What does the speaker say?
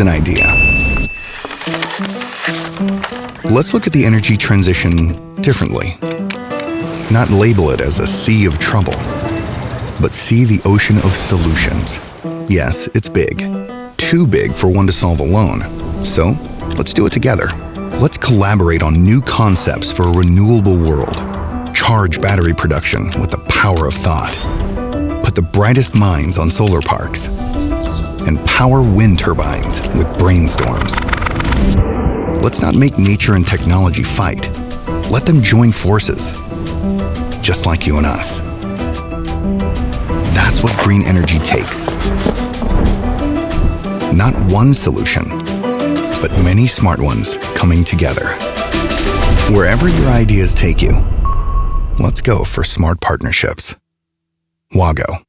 Here's an idea. Let's look at the energy transition differently. Not label it as a sea of trouble, but see the ocean of solutions. Yes, it's big. Too big for one to solve alone. So, let's do it together. Let's collaborate on new concepts for a renewable world. Charge battery production with the power of thought. Put the brightest minds on solar parks. And power wind turbines with brainstorms. Let's not make nature and technology fight. Let them join forces, just like you and us. That's what green energy takes. Not one solution, but many smart ones coming together. Wherever your ideas take you, let's go for smart partnerships. WAGO.